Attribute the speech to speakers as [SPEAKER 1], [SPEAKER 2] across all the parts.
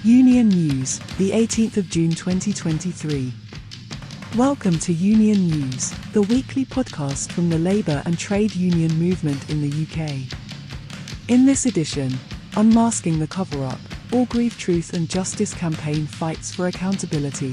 [SPEAKER 1] Union News, the 18th of June 2023. Welcome to Union News, the weekly podcast from the labour and trade union movement in the UK. In this edition, Unmasking the Cover-Up, Orgreave Truth and Justice campaign fights for accountability.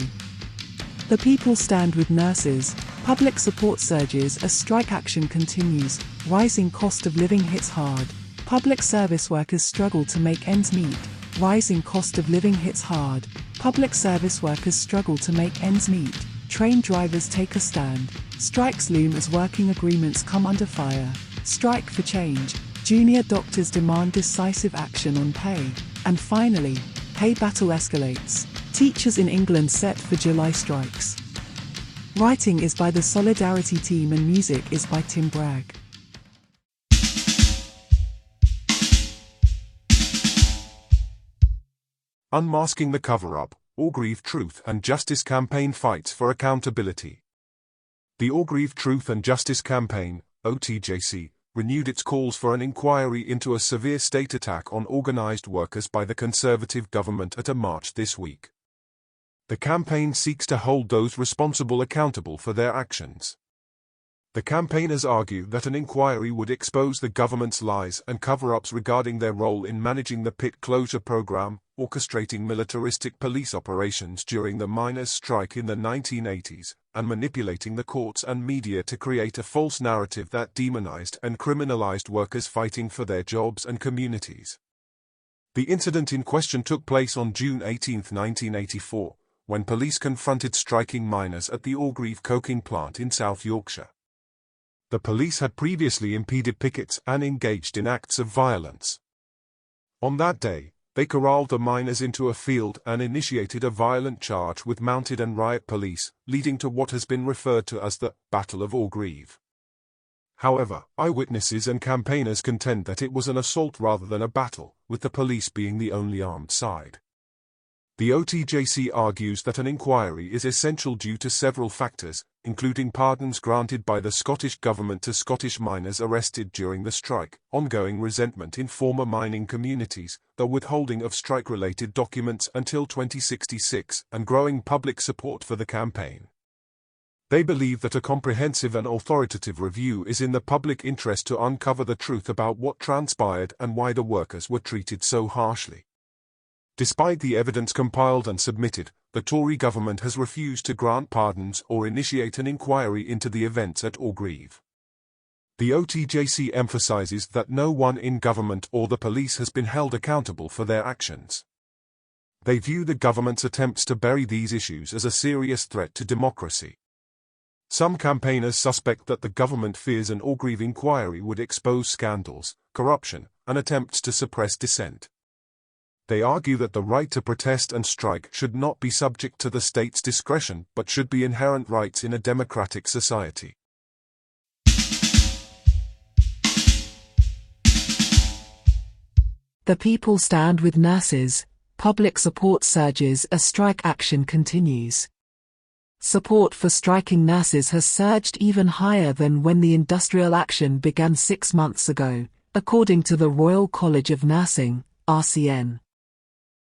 [SPEAKER 1] The people stand with nurses, public support surges as strike action continues, rising cost of living hits hard, public service workers struggle to make ends meet. Rising cost of living hits hard, public service workers struggle to make ends meet, train drivers take a stand, strikes loom as working agreements come under fire, strike for change, junior doctors demand decisive action on pay, and finally, pay battle escalates, teachers in England set for July strikes. Writing is by the Solidarity team and music is by Tim Bragg.
[SPEAKER 2] Unmasking the Cover-Up, Orgreave Truth and Justice campaign fights for accountability. The Orgreave Truth and Justice campaign, OTJC, renewed its calls for an inquiry into a severe state attack on organised workers by the Conservative government at a march this week. The campaign seeks to hold those responsible accountable for their actions. The campaigners argue that an inquiry would expose the government's lies and cover-ups regarding their role in managing the pit closure program, orchestrating militaristic police operations during the miners' strike in the 1980s, and manipulating the courts and media to create a false narrative that demonized and criminalized workers fighting for their jobs and communities. The incident in question took place on June 18, 1984, when police confronted striking miners at the Orgreave coking plant in South Yorkshire. The police had previously impeded pickets and engaged in acts of violence. On that day, they corralled the miners into a field and initiated a violent charge with mounted and riot police, leading to what has been referred to as the Battle of Orgreave. However, eyewitnesses and campaigners contend that it was an assault rather than a battle, with the police being the only armed side. The OTJC argues that an inquiry is essential due to several factors, including pardons granted by the Scottish government to Scottish miners arrested during the strike, ongoing resentment in former mining communities, the withholding of strike-related documents until 2066, and growing public support for the campaign. They believe that a comprehensive and authoritative review is in the public interest to uncover the truth about what transpired and why the workers were treated so harshly. Despite the evidence compiled and submitted, the Tory government has refused to grant pardons or initiate an inquiry into the events at Orgreave. The OTJC emphasises that no one in government or the police has been held accountable for their actions. They view the government's attempts to bury these issues as a serious threat to democracy. Some campaigners suspect that the government fears an Orgreave inquiry would expose scandals, corruption, and attempts to suppress dissent. They argue that the right to protest and strike should not be subject to the state's discretion but should be inherent rights in a democratic society.
[SPEAKER 1] The people stand with nurses, public support surges as strike action continues. Support for striking nurses has surged even higher than when the industrial action began 6 months ago, according to the Royal College of Nursing, RCN.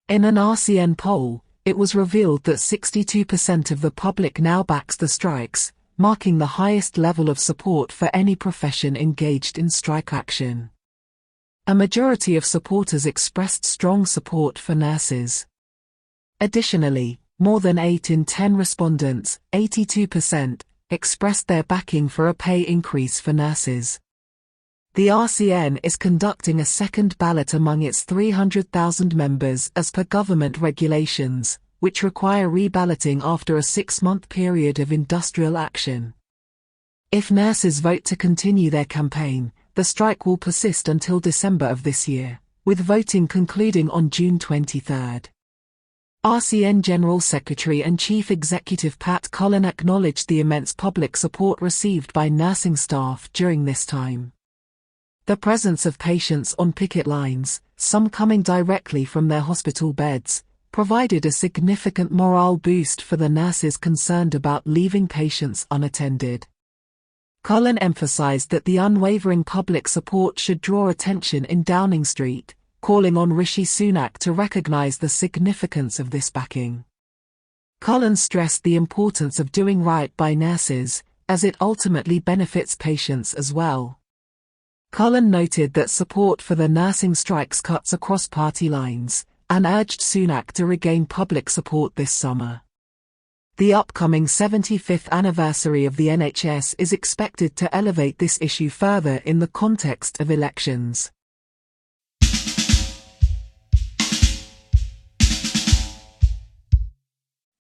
[SPEAKER 1] In an RCN poll, it was revealed that 62% of the public now backs the strikes, marking the highest level of support for any profession engaged in strike action. A majority of supporters expressed strong support for nurses. Additionally, more than 8 in 10 respondents, 82%, expressed their backing for a pay increase for nurses. The RCN is conducting a second ballot among its 300,000 members as per government regulations, which require reballoting after a 6-month period of industrial action. If nurses vote to continue their campaign, the strike will persist until December of this year, with voting concluding on June 23. RCN General Secretary and Chief Executive Pat Cullen acknowledged the immense public support received by nursing staff during this time. The presence of patients on picket lines, some coming directly from their hospital beds, provided a significant morale boost for the nurses concerned about leaving patients unattended. Cullen emphasized that the unwavering public support should draw attention in Downing Street, calling on Rishi Sunak to recognise the significance of this backing. Cullen stressed the importance of doing right by nurses, as it ultimately benefits patients as well. Cullen noted that support for the nursing strikes cuts across party lines, and urged Sunak to regain public support this summer. The upcoming 75th anniversary of the NHS is expected to elevate this issue further in the context of elections.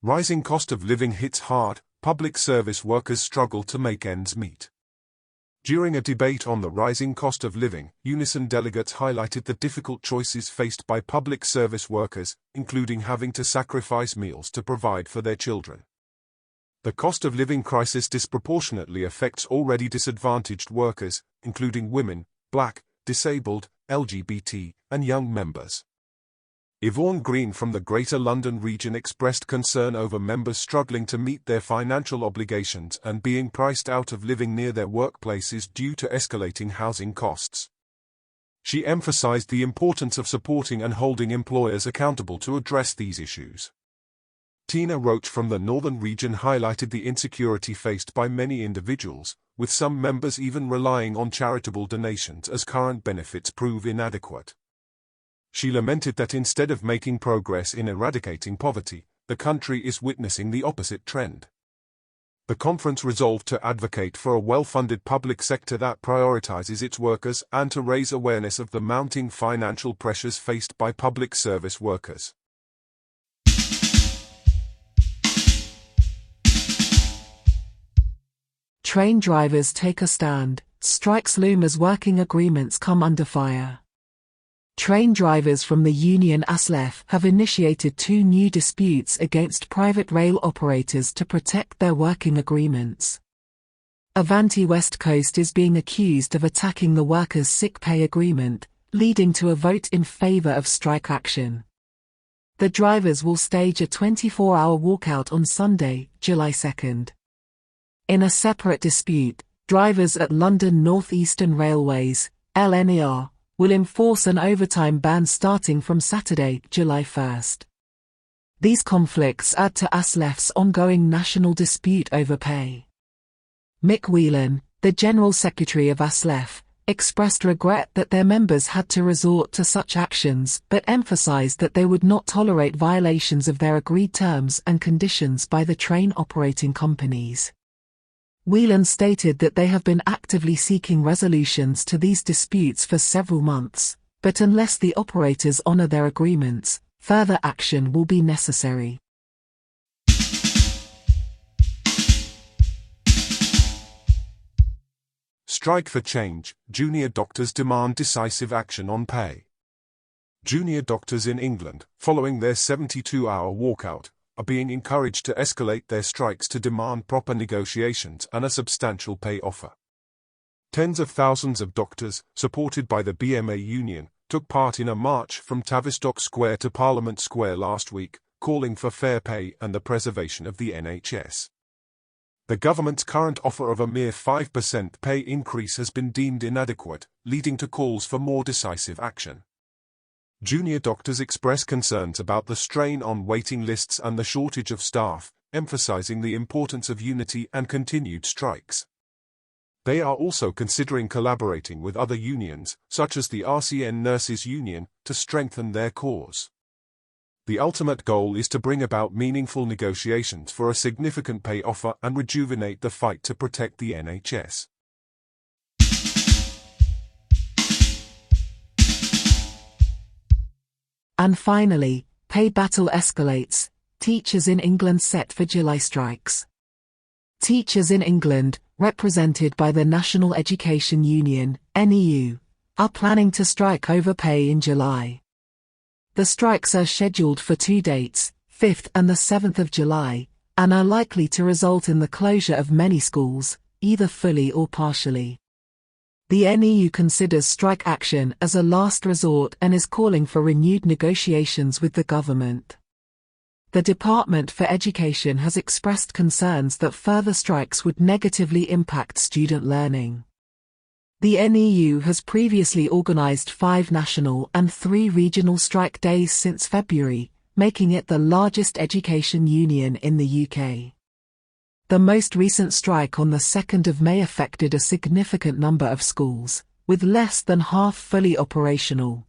[SPEAKER 2] Rising cost of living hits hard, public service workers struggle to make ends meet. During a debate on the rising cost of living, Unison delegates highlighted the difficult choices faced by public service workers, including having to sacrifice meals to provide for their children. The cost of living crisis disproportionately affects already disadvantaged workers, including women, Black, disabled, LGBT, and young members. Yvonne Green from the Greater London region expressed concern over members struggling to meet their financial obligations and being priced out of living near their workplaces due to escalating housing costs. She emphasized the importance of supporting and holding employers accountable to address these issues. Tina Roach from the Northern region highlighted the insecurity faced by many individuals, with some members even relying on charitable donations as current benefits prove inadequate. She lamented that instead of making progress in eradicating poverty, the country is witnessing the opposite trend. The conference resolved to advocate for a well-funded public sector that prioritizes its workers and to raise awareness of the mounting financial pressures faced by public service workers.
[SPEAKER 1] Train drivers take a stand, strikes loom as working agreements come under fire. Train drivers from the union ASLEF have initiated 2 new disputes against private rail operators to protect their working agreements. Avanti West Coast is being accused of attacking the workers' sick pay agreement, leading to a vote in favour of strike action. The drivers will stage a 24-hour walkout on Sunday, July 2nd. In a separate dispute, drivers at London North Eastern Railways, LNER, will enforce an overtime ban starting from Saturday, July 1st. These conflicts add to ASLEF's ongoing national dispute over pay. Mick Whelan, the General Secretary of ASLEF, expressed regret that their members had to resort to such actions but emphasized that they would not tolerate violations of their agreed terms and conditions by the train operating companies. Whelan stated that they have been actively seeking resolutions to these disputes for several months, but unless the operators honor their agreements, further action will be necessary.
[SPEAKER 2] Strike for change, junior doctors demand decisive action on pay. Junior doctors in England, following their 72-hour walkout, are being encouraged to escalate their strikes to demand proper negotiations and a substantial pay offer. Tens of thousands of doctors, supported by the BMA union, took part in a march from Tavistock Square to Parliament Square last week, calling for fair pay and the preservation of the NHS. The government's current offer of a mere 5% pay increase has been deemed inadequate, leading to calls for more decisive action. Junior doctors express concerns about the strain on waiting lists and the shortage of staff, emphasizing the importance of unity and continued strikes. They are also considering collaborating with other unions, such as the RCN Nurses Union, to strengthen their cause. The ultimate goal is to bring about meaningful negotiations for a significant pay offer and rejuvenate the fight to protect the NHS.
[SPEAKER 1] And finally, pay battle escalates, teachers in England set for July strikes. Teachers in England, represented by the National Education Union, NEU, are planning to strike over pay in July. The strikes are scheduled for 2 dates, 5th and the 7th of July, and are likely to result in the closure of many schools, either fully or partially. The NEU considers strike action as a last resort and is calling for renewed negotiations with the government. The Department for Education has expressed concerns that further strikes would negatively impact student learning. The NEU has previously organized 5 national and 3 regional strike days since February, making it the largest education union in the UK. The most recent strike on the 2nd of May affected a significant number of schools, with less than half fully operational.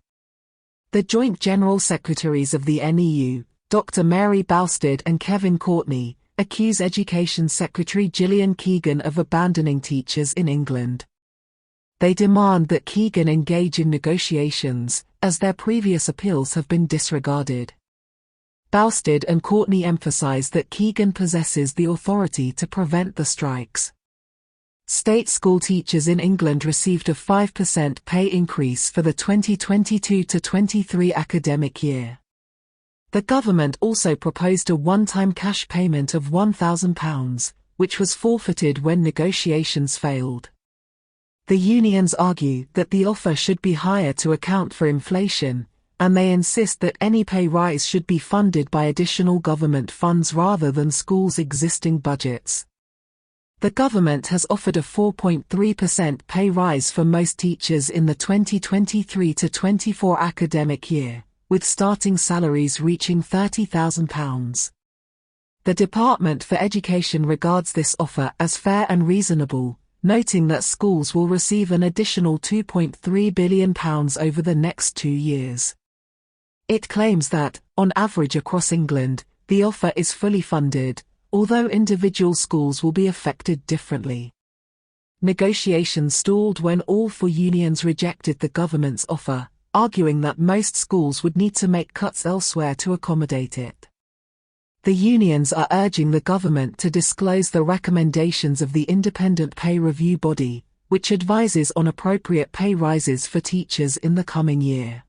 [SPEAKER 1] The Joint General Secretaries of the NEU, Dr. Mary Bousted and Kevin Courtney, accuse Education Secretary Gillian Keegan of abandoning teachers in England. They demand that Keegan engage in negotiations, as their previous appeals have been disregarded. Bousted and Courtney emphasize that Keegan possesses the authority to prevent the strikes. State school teachers in England received a 5% pay increase for the 2022-23 academic year. The government also proposed a one-time cash payment of £1,000, which was forfeited when negotiations failed. The unions argue that the offer should be higher to account for inflation, and they insist that any pay rise should be funded by additional government funds rather than schools' existing budgets. The government has offered a 4.3% pay rise for most teachers in the 2023-24 academic year, with starting salaries reaching £30,000. The Department for Education regards this offer as fair and reasonable, noting that schools will receive an additional £2.3 billion over the next 2 years. It claims that, on average across England, the offer is fully funded, although individual schools will be affected differently. Negotiations stalled when all 4 unions rejected the government's offer, arguing that most schools would need to make cuts elsewhere to accommodate it. The unions are urging the government to disclose the recommendations of the independent pay review body, which advises on appropriate pay rises for teachers in the coming year.